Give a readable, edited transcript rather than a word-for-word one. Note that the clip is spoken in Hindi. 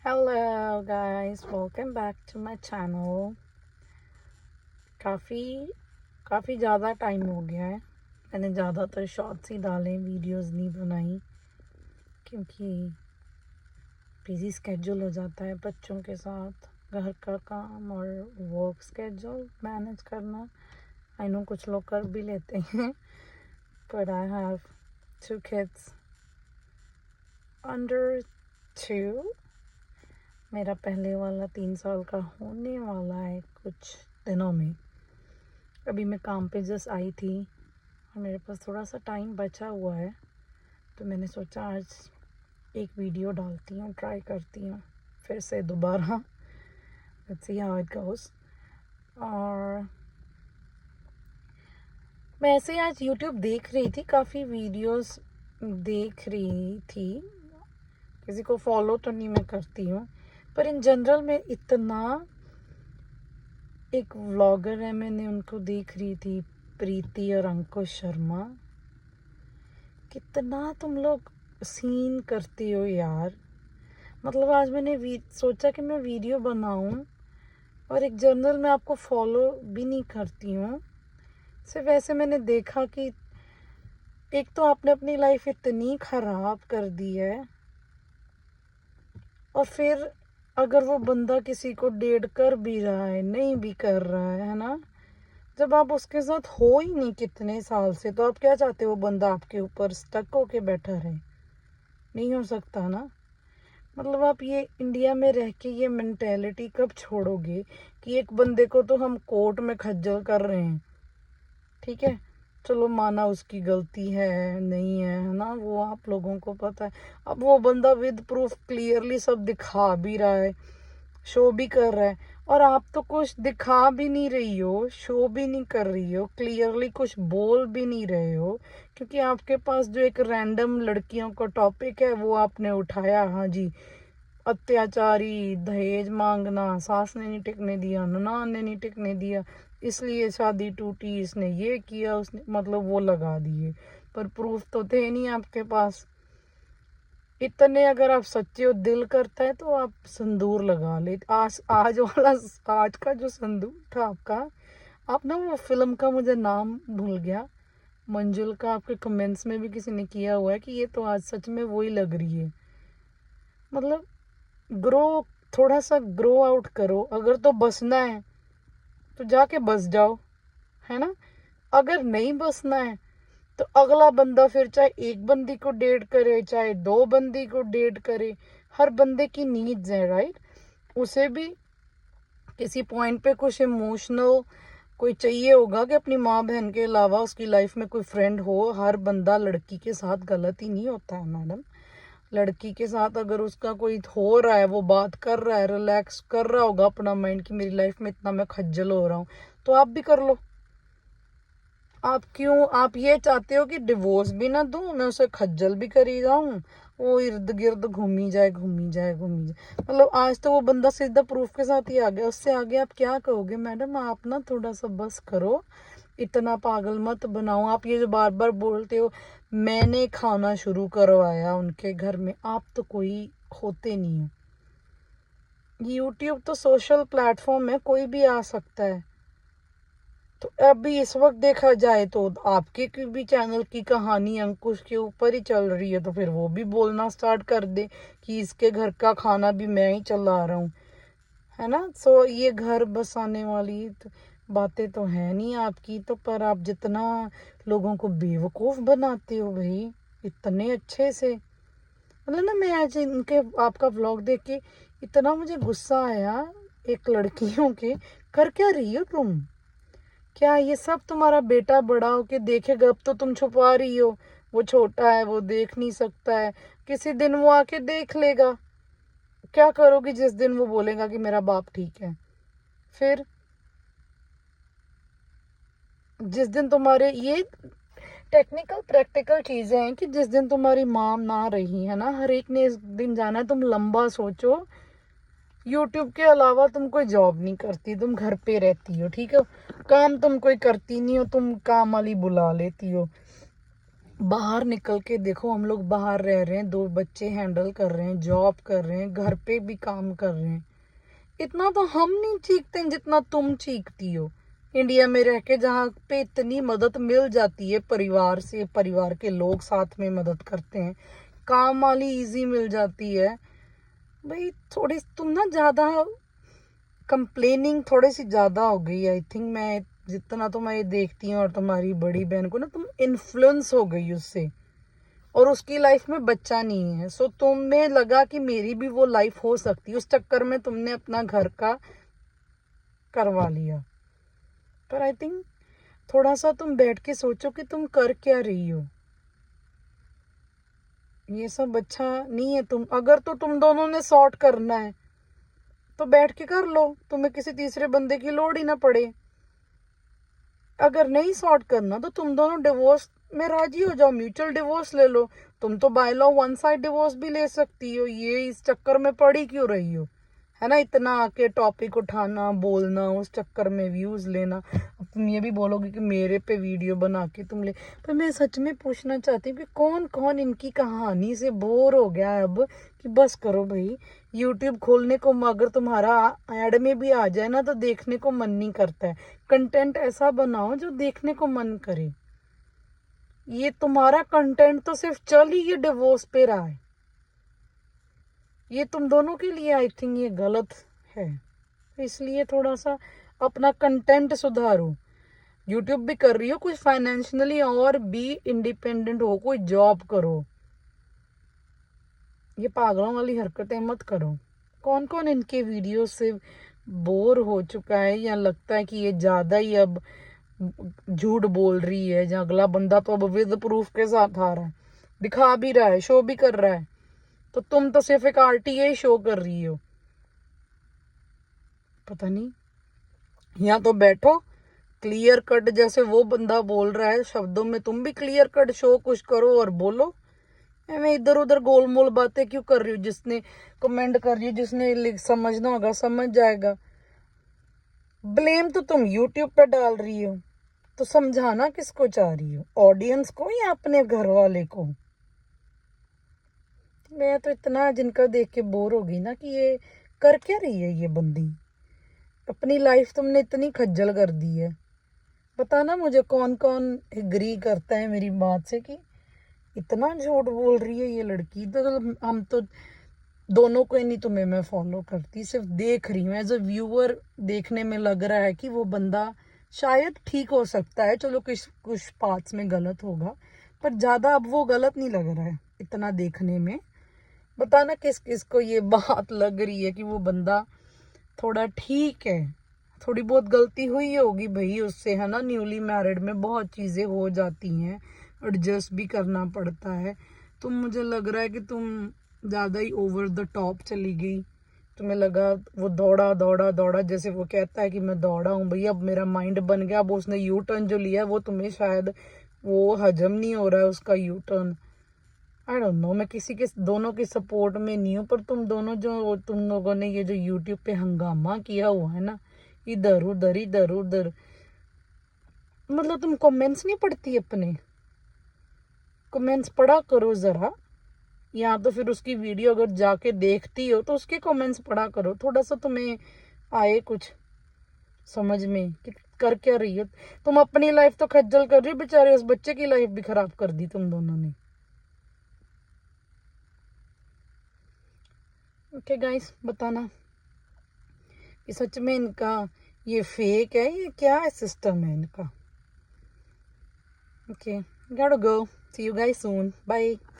Hello guys, welcome back to my channel. काफ़ी ज़्यादा टाइम हो गया है। मैंने ज़्यादातर शॉर्ट्स ही डाले, वीडियोस नहीं बनाई क्योंकि बिजी स्केड्यूल हो जाता है बच्चों के साथ, घर का काम और वर्क स्केड्यूल मैनेज करना। आई नो कुछ लोग कर भी लेते हैं, but I have 2 kids under 2। मेरा पहले वाला 3 साल का होने वाला है कुछ दिनों में। अभी मैं काम पे जस्ट आई थी और मेरे पास थोड़ा सा टाइम बचा हुआ है, तो मैंने सोचा आज एक वीडियो डालती हूँ, ट्राई करती हूँ फिर से दोबारा। Let's see how it goes. और मैं ऐसे आज यूट्यूब देख रही थी, काफ़ी वीडियोस देख रही थी। किसी को फॉलो तो नहीं मैं करती हूँ, पर इन जनरल में इतना, एक व्लॉगर है, मैंने उनको देख रही थी, प्रीति और अंकुश शर्मा। कितना तुम लोग सीन करते हो यार। मतलब आज मैंने सोचा कि मैं वीडियो बनाऊं, और एक जनरल मैं आपको फॉलो भी नहीं करती हूँ, सिर्फ ऐसे मैंने देखा कि एक तो आपने अपनी लाइफ इतनी ख़राब कर दी है, और फिर अगर वो बंदा किसी को डेट कर भी रहा है, नहीं भी कर रहा है ना, जब आप उसके साथ हो ही नहीं कितने साल से, तो आप क्या चाहते हो वो बंदा आपके ऊपर स्टक होके बैठा रहे? नहीं हो सकता ना। मतलब आप ये इंडिया में रह के ये मेंटेलिटी कब छोड़ोगे कि एक बंदे को तो हम कोर्ट में खज्जल कर रहे हैं, ठीक है, चलो माना उसकी गलती है नहीं है ना, वो आप लोगों को पता है। अब वो बंदा विद प्रूफ क्लियरली सब दिखा भी रहा है, शो भी कर रहा है, और आप तो कुछ दिखा भी नहीं रही हो, शो भी नहीं कर रही हो, क्लियरली कुछ बोल भी नहीं रहे हो, क्योंकि आपके पास जो एक रैंडम लड़कियों का टॉपिक है वो आपने उठाया। हाँ जी, अत्याचारी, दहेज मांगना, सास ने नहीं टिकने दिया, ननान ने नहीं टिकने दिया, इसलिए शादी टूटी, इसने ये किया, उसने, मतलब वो लगा दिए, पर प्रूफ तो थे नहीं आपके पास। इतने अगर आप सच्चे हो, दिल करता है तो आप संदूर लगा ले। आज का जो संदूर था आपका, आप ना, वो फिल्म का मुझे नाम भूल गया, मंजुल का आपके कमेंट्स में भी किसी ने किया हुआ है कि ये तो आज सच में वही लग रही है। मतलब ग्रो, थोड़ा सा ग्रो आउट करो। अगर तो बसना है तो जाके बस जाओ, है ना। अगर नहीं बसना है तो अगला बंदा फिर चाहे एक बंदी को डेट करे, चाहे 2 बंदी को डेट करे, हर बंदे की नीड्स है, राइट। उसे भी किसी पॉइंट पे कुछ इमोशनल कोई चाहिए होगा कि अपनी माँ बहन के अलावा उसकी लाइफ में कोई फ्रेंड हो। हर बंदा लड़की के साथ गलत ही नहीं होता है मैडम। लड़की के साथ अगर उसका कोई हो रहा है, वो बात कर रहा है, रिलैक्स कर रहा होगा अपना माइंड कि मेरी लाइफ में इतना मैं खज्जल हो रहा हूँ, तो आप भी कर लो। आप क्यों, आप ये चाहते हो कि डिवोर्स भी ना दूं, मैं उसे खज्जल भी करी जाऊं, वो इर्द गिर्द घूमी जाए घूमी जाए घूमी जाए। मतलब आज तो वो बंदा सीधा प्रूफ के साथ ही आ गया, उससे आगे आप क्या कहोगे? मैडम आप ना थोड़ा सा बस करो, इतना पागल मत बनाओ। आप ये जो बार बार बोलते हो मैंने खाना शुरू करवाया उनके घर में, आप तो कोई होते नहीं हो। यूट्यूब तो सोशल प्लेटफॉर्म है, कोई भी आ सकता है। तो अभी इस वक्त देखा जाए तो आपके भी चैनल की कहानी अंकुश के ऊपर ही चल रही है, तो फिर वो भी बोलना स्टार्ट कर दे कि इसके घर का खाना भी मैं ही चला रहा हूँ, है ना। सो ये घर बसाने वाली बातें तो है नहीं आपकी, तो पर आप जितना लोगों को बेवकूफ़ बनाते हो भाई, इतने अच्छे से। मतलब ना, मैं आज इनके आपका व्लॉग देख के इतना मुझे गुस्सा आया, एक लड़कियों के, कर क्या रही हो तुम? क्या ये सब तुम्हारा बेटा बड़ा हो के देखेगा? अब तो तुम छुपा रही हो, वो छोटा है, वो देख नहीं सकता है, किसी दिन वो आके देख लेगा। क्या करोगी जिस दिन वो बोलेगा कि मेरा बाप ठीक है? फिर जिस दिन तुम्हारे ये टेक्निकल प्रैक्टिकल चीजें हैं कि जिस दिन तुम्हारी माँ ना रही है ना, हर एक ने इस दिन जाना है। तुम लंबा सोचो। यूट्यूब के अलावा तुम कोई जॉब नहीं करती, तुम घर पे रहती हो, ठीक है, काम तुम कोई करती नहीं हो, तुम काम वाली बुला लेती हो, बाहर निकल के देखो, हम लोग बाहर रह रहे हैं, 2 बच्चे हैंडल कर रहे हैं, जॉब कर रहे हैं, घर पे भी काम कर रहे हैं। इतना तो हम नहीं चीखते हैं जितना तुम चीखती हो इंडिया में रह के, जहाँ पे इतनी मदद मिल जाती है परिवार से, परिवार के लोग साथ में मदद करते हैं, काम वाली इजी मिल जाती है। भाई थोड़ी तुम ना ज़्यादा कंप्लेनिंग थोड़ी सी ज़्यादा हो गई, आई थिंक। मैं जितना तो मैं देखती हूँ और तुम्हारी बड़ी बहन को ना, तुम इन्फ्लुएंस हो गई उससे, और उसकी लाइफ में बच्चा नहीं है, सो तुम्हें लगा कि मेरी भी वो लाइफ हो सकती है, उस चक्कर में तुमने अपना घर का करवा लिया। पर आई थिंक थोड़ा सा तुम बैठ के सोचो कि तुम कर क्या रही हो। ये सब अच्छा नहीं है। तुम अगर तो तुम दोनों ने सॉर्ट करना है तो बैठ के कर लो, तुम्हें किसी तीसरे बंदे की लोड़ ही ना पड़े। अगर नहीं सॉर्ट करना तो तुम दोनों डिवोर्स में राजी हो जाओ, म्यूचुअल डिवोर्स ले लो। तुम तो बाय लॉ 1 साइड डिवोर्स भी ले सकती हो, ये इस चक्कर में पड़ी क्यों रही हो, है ना। इतना आके टॉपिक उठाना, बोलना, उस चक्कर में व्यूज लेना। अब तुम ये भी बोलोगे कि मेरे पे वीडियो बना के तुम ले, पर मैं सच में पूछना चाहती हूँ कि कौन कौन इनकी कहानी से बोर हो गया है अब, कि बस करो भाई। यूट्यूब खोलने को अगर तुम्हारा ऐड में भी आ जाए ना तो देखने को मन नहीं करता है। कंटेंट ऐसा बनाओ जो देखने को मन करे। ये तुम्हारा कंटेंट तो सिर्फ चल ही ये डिवोर्स पे रहा है। ये तुम दोनों के लिए आई थिंक ये गलत है, तो इसलिए थोड़ा सा अपना कंटेंट सुधारो। यूट्यूब भी कर रही हो, कुछ फाइनेंशियली और भी इंडिपेंडेंट हो, कोई जॉब करो। ये पागलों वाली हरकतें मत करो। कौन कौन इनके वीडियो से बोर हो चुका है, या लगता है कि ये ज़्यादा ही अब झूठ बोल रही है, जहाँ अगला बंदा तो अब विद प्रूफ के साथ आ रहा है, दिखा भी रहा है, शो भी कर रहा है, तो तुम तो सिर्फ एक आरटीए शो कर रही हो। पता नहीं, यहाँ तो बैठो क्लियर कट, जैसे वो बंदा बोल रहा है शब्दों में, तुम भी क्लियर कट शो कुछ करो और बोलो। मैं इधर उधर गोलमोल बातें क्यों कर रही हूँ। जिसने कमेंट कर रही है, जिसने समझना होगा समझ जाएगा। ब्लेम तो तुम यूट्यूब पे डाल रही हो, तो समझाना किसको चाह रही हो, ऑडियंस को या अपने घर वाले को। मैं तो इतना जिनका देख के बोर हो गई ना कि ये कर क्या रही है ये बंदी। अपनी लाइफ तुमने इतनी खज्जल कर दी है। बताना मुझे कौन कौन एग्री करता है मेरी बात से कि इतना झूठ बोल रही है ये लड़की। तो हम तो दोनों को ही नहीं, तुम्हें मैं फॉलो करती, सिर्फ देख रही हूँ एज अ व्यूअर। देखने में लग रहा है कि वो बंदा शायद ठीक हो सकता है, चलो कुछ कुछ पार्ट्स में गलत होगा, पर ज़्यादा अब वो गलत नहीं लग रहा है इतना देखने में। बताना किस किस को ये बात लग रही है कि वो बंदा थोड़ा ठीक है। थोड़ी बहुत गलती हुई होगी भाई उससे, है ना। न्यूली मैरिड में बहुत चीज़ें हो जाती हैं, एडजस्ट भी करना पड़ता है। तुम, मुझे लग रहा है कि तुम ज़्यादा ही ओवर द टॉप चली गई। तुम्हें लगा वो दौड़ा दौड़ा दौड़ा, जैसे वो कहता है कि मैं दौड़ा हूँ भैया, अब मेरा माइंड बन गया। अब उसने यू टर्न जो लिया है वो तुम्हें शायद वो हजम नहीं हो रहा है उसका U turn. I don't know, मैं किसी के दोनों के सपोर्ट में नहीं हूँ, पर तुम दोनों जो, तुम लोगों ने ये जो यूट्यूब पे हंगामा किया हुआ है ना, इधर उधर इधर उधर, मतलब तुम कमेंट्स नहीं पढ़ती अपने? कमेंट्स पढ़ा करो ज़रा, या तो फिर उसकी वीडियो अगर जाके देखती हो तो उसके कमेंट्स पढ़ा करो, थोड़ा सा तुम्हें आए कुछ समझ में कि कर क्या रही हो। तुम अपनी लाइफ तो खज्जल कर रही हो, बेचारे उस बच्चे की लाइफ भी खराब कर दी तुम दोनों ने। ओके गाइस, बताना कि सच में इनका ये फेक है, ये क्या है सिस्टम है इनका। Okay, gotta go, see you guys soon, bye।